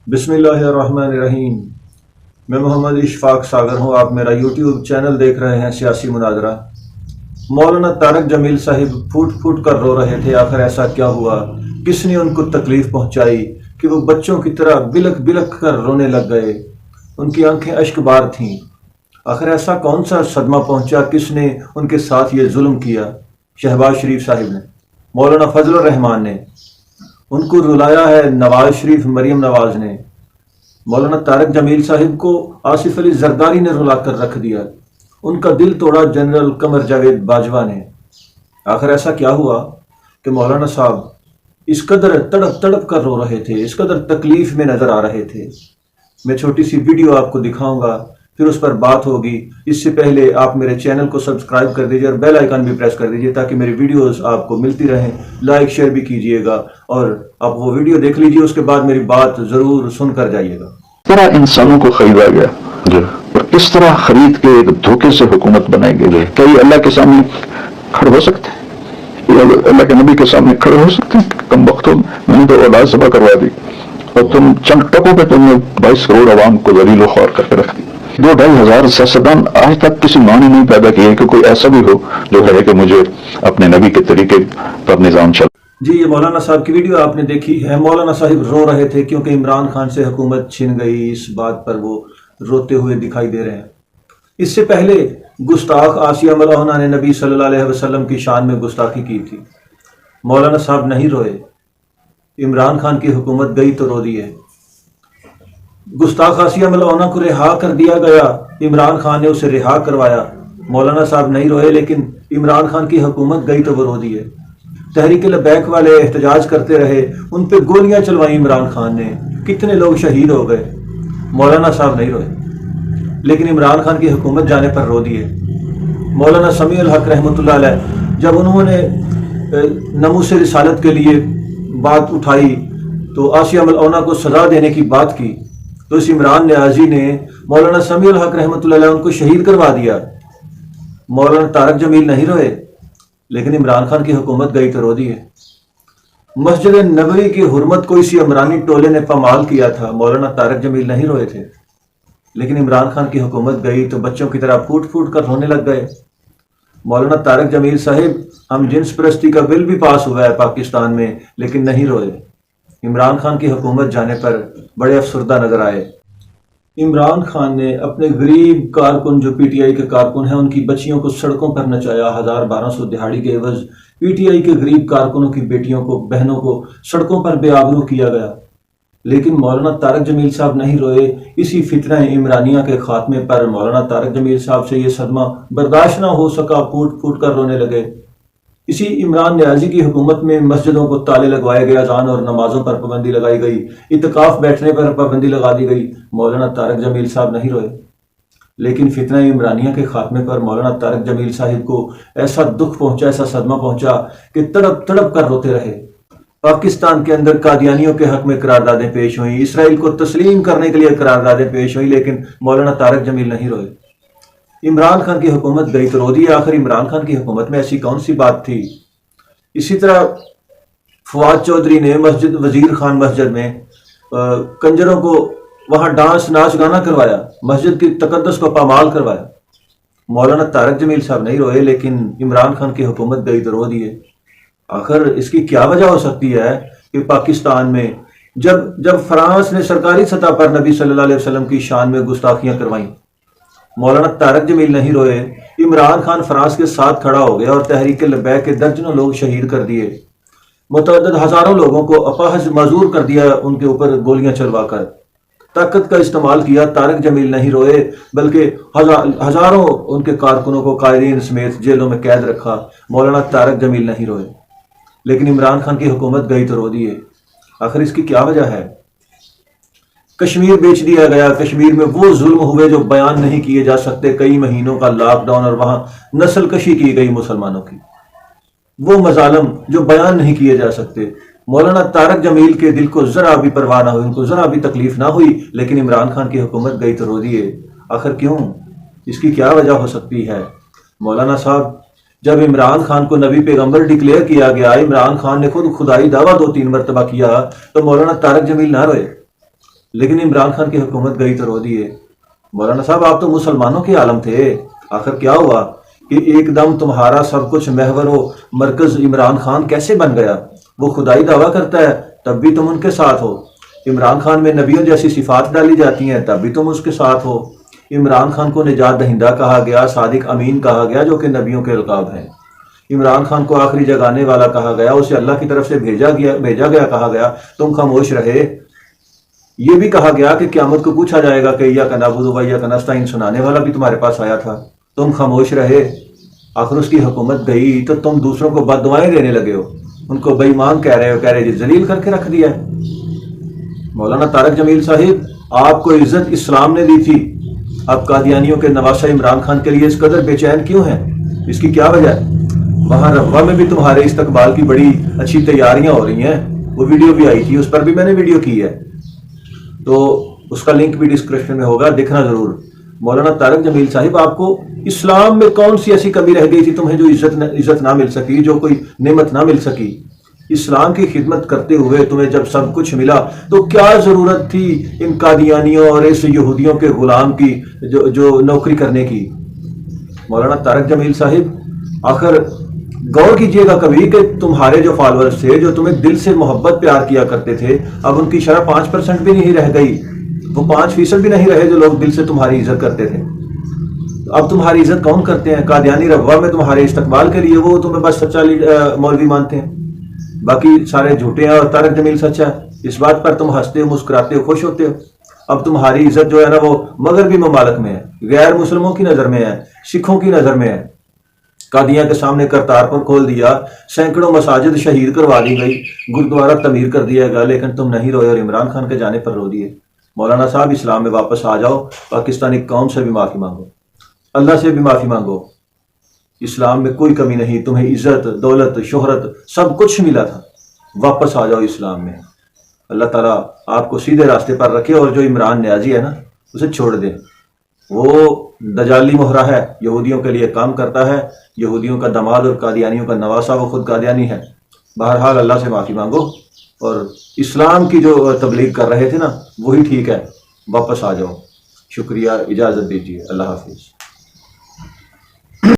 بسم اللہ الرحمن الرحیم۔ میں محمد اشفاق ساگر ہوں، آپ میرا یوٹیوب چینل دیکھ رہے ہیں سیاسی مناظرہ۔ مولانا طارق جمیل صاحب پھوٹ پھوٹ کر رو رہے تھے، آخر ایسا کیا ہوا، کس نے ان کو تکلیف پہنچائی کہ وہ بچوں کی طرح بلک بلک کر رونے لگ گئے۔ ان کی آنکھیں اشک بار تھیں۔ آخر ایسا کون سا صدمہ پہنچا، کس نے ان کے ساتھ یہ ظلم کیا؟ شہباز شریف صاحب نے، مولانا فضل الرحمان نے، ان کو رلایا ہے نواز شریف مریم نواز نے، مولانا طارق جمیل صاحب کو آصف علی زرداری نے رلا کر رکھ دیا، ان کا دل توڑا جنرل قمر جاوید باجوہ نے۔ آخر ایسا کیا ہوا کہ مولانا صاحب اس قدر تڑپ تڑپ کر رو رہے تھے، اس قدر تکلیف میں نظر آ رہے تھے؟ میں چھوٹی سی ویڈیو آپ کو دکھاؤں گا، پھر اس پر بات ہوگی۔ اس سے پہلے آپ میرے چینل کو سبسکرائب کر دیجئے اور بیل آئیکن بھی پریس کر دیجئے تاکہ میری ویڈیوز آپ کو ملتی رہیں۔ لائک شیئر بھی کیجئے گا اور آپ وہ ویڈیو دیکھ لیجئے، اس کے بعد میری بات ضرور سن کر جائیے گا۔ کس طرح انسانوں کو خریدا گیا اور کس طرح خرید کے ایک دھوکے سے حکومت بنائی گئی؟ کیا یہ اللہ کے سامنے کھڑے ہو سکتے ہیں؟ اللہ کے نبی کے سامنے کھڑے ہو سکتے ہیں؟ کم وقتوں میں نے تو اولاد ذبح کروا دی اور تم چند ٹکوں پہ تم نے 22 کروڑ عوام کو ذلیل و خوار کر کے رکھ دی۔ 2-2.5 سیاستدان آج تک کسی معنی نہیں پیدا کیے کہ کوئی ایسا بھی ہو جو ہے کہ مجھے اپنے نبی کے طریقے پر نظام چل۔ جی، یہ مولانا صاحب کی ویڈیو آپ نے دیکھی ہے۔ مولانا صاحب رو رہے تھے کیونکہ عمران خان سے حکومت چھن گئی، اس بات پر وہ روتے ہوئے دکھائی دے رہے ہیں۔ اس سے پہلے گستاخ آسیہ ملونہ نے نبی صلی اللہ علیہ وسلم کی شان میں گستاخی کی تھی۔ مولانا صاحب نہیں روئے، عمران خان کی حکومت گئی تو رو دیے۔ گستاخ آسیہ ملونہ کو رہا کر دیا گیا، عمران خان نے اسے رہا کروایا۔ مولانا صاحب نہیں روئے، لیکن عمران خان کی حکومت گئی تو وہ رو دیے۔ تحریک لبیک والے احتجاج کرتے رہے، ان پہ گولیاں چلوائیں عمران خان نے، کتنے لوگ شہید ہو گئے۔ مولانا صاحب نہیں روئے، لیکن عمران خان کی حکومت جانے پر رو دیے۔ مولانا سمیع الحق رحمۃ اللہ علیہ جب انہوں نے ناموس رسالت کے لیے بات اٹھائی تو آسیہ ملونہ کو سزا دینے کی بات کی، تو اس عمران نیازی نے مولانا سمیع الحق رحمۃ اللہ علیہ ان کو شہید کروا دیا۔ مولانا طارق جمیل نہیں روئے، لیکن عمران خان کی حکومت گئی تو رو دیے۔ مسجد نبوی کی حرمت کو اسی عمرانی ٹولے نے پامال کیا تھا، مولانا طارق جمیل نہیں روئے تھے، لیکن عمران خان کی حکومت گئی تو بچوں کی طرح پھوٹ پھوٹ کر رونے لگ گئے۔ مولانا طارق جمیل صاحب، ہم جنس پرستی کا بل بھی پاس ہوا ہے پاکستان میں، لیکن نہیں روئے۔ عمران خان کی حکومت جانے پر بڑے افسردہ نظر آئے۔ عمران خان نے اپنے غریب کارکن جو پی ٹی آئی کے کارکن ہیں، ان کی بچیوں کو سڑکوں پر نچایا۔ 1200 دہاڑی کے عوض پی ٹی آئی کے غریب کارکنوں کی بیٹیوں کو، بہنوں کو سڑکوں پر بے آبرو کیا گیا، لیکن مولانا طارق جمیل صاحب نہیں روئے۔ اسی فتنہ عمرانیہ کے خاتمے پر مولانا طارق جمیل صاحب سے یہ صدمہ برداشت نہ ہو سکا، پھوٹ پھوٹ کر رونے لگے۔ اسی عمران نیازی کی حکومت میں مسجدوں کو تالے لگوائے گئے، اذان اور نمازوں پر پابندی لگائی گئی، اعتکاف بیٹھنے پر پابندی لگا دی گئی۔ مولانا طارق جمیل صاحب نہیں روئے، لیکن فتنہ عمرانیہ کے خاتمے پر مولانا طارق جمیل صاحب کو ایسا دکھ پہنچا، ایسا صدمہ پہنچا کہ تڑپ تڑپ کر روتے رہے۔ پاکستان کے اندر قادیانیوں کے حق میں قراردادیں پیش ہوئیں، اسرائیل کو تسلیم کرنے کے لیے قراردادیں پیش ہوئیں، لیکن مولانا طارق جمیل نہیں روئے۔ عمران خان کی حکومت گئی تو رو دی۔ آخر عمران خان کی حکومت میں ایسی کون سی بات تھی؟ اسی طرح فواد چودھری نے مسجد وزیر خان مسجد میں کنجروں کو وہاں ڈانس ناچ گانا کروایا، مسجد کی تقدس کو پامال کروایا۔ مولانا طارق جمیل صاحب نہیں روئے، لیکن عمران خان کی حکومت گئی تو رو دیے۔ آخر اس کی کیا وجہ ہو سکتی ہے کہ پاکستان میں جب فرانس نے سرکاری سطح پر نبی صلی اللہ علیہ وسلم کی شان میں گستاخیاں کروائیں، مولانا طارق جمیل نہیں روئے، عمران خان فرانس کے ساتھ کھڑا ہو گیا اور تحریک لبیک کے درجنوں لوگ شہید کر دیے، متعدد ہزاروں لوگوں کو اپاہج معذور کر دیا، ان کے اوپر گولیاں چلوا کر طاقت کا استعمال کیا۔ طارق جمیل نہیں روئے، بلکہ ہزاروں ان کے کارکنوں کو قائدین سمیت جیلوں میں قید رکھا۔ مولانا طارق جمیل نہیں روئے، لیکن عمران خان کی حکومت گئی تو رو دیے۔ آخر اس کی کیا وجہ ہے؟ کشمیر بیچ دیا گیا، کشمیر میں وہ ظلم ہوئے جو بیان نہیں کیے جا سکتے، کئی مہینوں کا لاک ڈاؤن اور وہاں نسل کشی کی گئی مسلمانوں کی، وہ مظالم جو بیان نہیں کیے جا سکتے۔ مولانا طارق جمیل کے دل کو ذرا بھی پرواہ نہ ہوئی، ان کو ذرا بھی تکلیف نہ ہوئی، لیکن عمران خان کی حکومت گئی تو رو دیے۔ آخر کیوں؟ اس کی کیا وجہ ہو سکتی ہے؟ مولانا صاحب جب عمران خان کو نبی پیغمبر ڈکلیئر کیا گیا، عمران خان نے خود خدائی دعویٰ 2-3 مرتبہ کیا، تو مولانا طارق جمیل نہ روئے، لیکن عمران خان کی حکومت گئی تو رو دیے۔ مولانا صاحب آپ تو مسلمانوں کے عالم تھے، آخر کیا ہوا کہ ایک دم تمہارا سب کچھ محور و مرکز عمران خان کیسے بن گیا؟ وہ خدائی دعویٰ کرتا ہے تب بھی تم ان کے ساتھ ہو، عمران خان میں نبیوں جیسی صفات ڈالی جاتی ہیں تب بھی تم اس کے ساتھ ہو، عمران خان کو نجات دہندہ کہا گیا، صادق امین کہا گیا جو کہ نبیوں کے القاب ہیں، عمران خان کو آخری جگانے والا کہا گیا، اسے اللہ کی طرف سے بھیجا گیا کہا گیا، تم خاموش رہے۔ یہ بھی کہا گیا کہ قیامت کو پوچھا جائے گا کہ ایاک نعبد و ایاک نستعین سنانے والا بھی تمہارے پاس آیا تھا، تم خاموش رہے۔ آخر اس کی حکومت گئی تو تم دوسروں کو بد دعائیں دینے لگے ہو، ان کو بے ایمان کہہ رہے جی ذلیل کر کے رکھ دیا ہے۔ مولانا طارق جمیل صاحب، آپ کو عزت اسلام نے دی تھی، اب قادیانیوں کے نواسہ عمران خان کے لیے اس قدر بے چین کیوں ہیں؟ اس کی کیا وجہ ہے؟ وہاں رغوہ میں بھی تمہارے استقبال کی بڑی اچھی تیاریاں ہو رہی ہیں، وہ ویڈیو بھی آئی تھی، اس پر بھی میں نے ویڈیو کی ہے، تو اس کا لنک بھی ڈسکرپشن میں ہوگا، دیکھنا ضرور۔ مولانا طارق جمیل صاحب، آپ کو اسلام میں کون سی ایسی کمی رہ گئی تھی تمہیں جو عزت نہ مل سکی، جو کوئی نعمت نہ مل سکی؟ اسلام کی خدمت کرتے ہوئے تمہیں جب سب کچھ ملا تو کیا ضرورت تھی ان قادیانیوں اور اس یہودیوں کے غلام کی جو نوکری کرنے کی؟ مولانا طارق جمیل صاحب، آخر غور کیجئے گا کبھی کہ تمہارے جو فالورز تھے، جو تمہیں دل سے محبت پیار کیا کرتے تھے، اب ان کی شرح 5% بھی نہیں رہ گئی، وہ 5% بھی نہیں رہے جو لوگ دل سے تمہاری عزت کرتے تھے۔ اب تمہاری عزت کون کرتے ہیں؟ قادیانی رغوہ میں تمہارے استقبال کے لیے وہ تمہیں بس سچا مولوی مانتے ہیں، باقی سارے جھوٹے ہیں اور طارق جمیل سچا ہے، اس بات پر تم ہنستے ہو، مسکراتے ہو، خوش ہوتے ہو۔ اب تمہاری عزت جو ہے نا وہ مغربی ممالک میں ہے، غیر مسلموں کی نظر میں ہے، سکھوں کی نظر میں ہے۔ قادیاں کے سامنے کرتارپور کھول دیا، سینکڑوں مساجد شہید کروا دی گئی، گردوارہ تعمیر کر دیا گیا، لیکن تم نہیں روئے اور عمران خان کے جانے پر رو دیے۔ مولانا صاحب، اسلام میں واپس آ جاؤ، پاکستانی قوم سے بھی معافی مانگو، اللہ سے بھی معافی مانگو۔ اسلام میں کوئی کمی نہیں، تمہیں عزت، دولت، شہرت سب کچھ ملا تھا، واپس آ جاؤ اسلام میں۔ اللہ تعالیٰ آپ کو سیدھے راستے پر رکھے، اور جو عمران نیازی ہے نا اسے چھوڑ دے، وہ دجالی مہرہ ہے، یہودیوں کے لیے کام کرتا ہے، یہودیوں کا دماد اور قادیانیوں کا نواسہ، وہ خود قادیانی ہے۔ بہرحال اللہ سے معافی مانگو، اور اسلام کی جو تبلیغ کر رہے تھے نا وہی ٹھیک ہے، واپس آ جاؤ۔ شکریہ، اجازت دیجیے، اللہ حافظ۔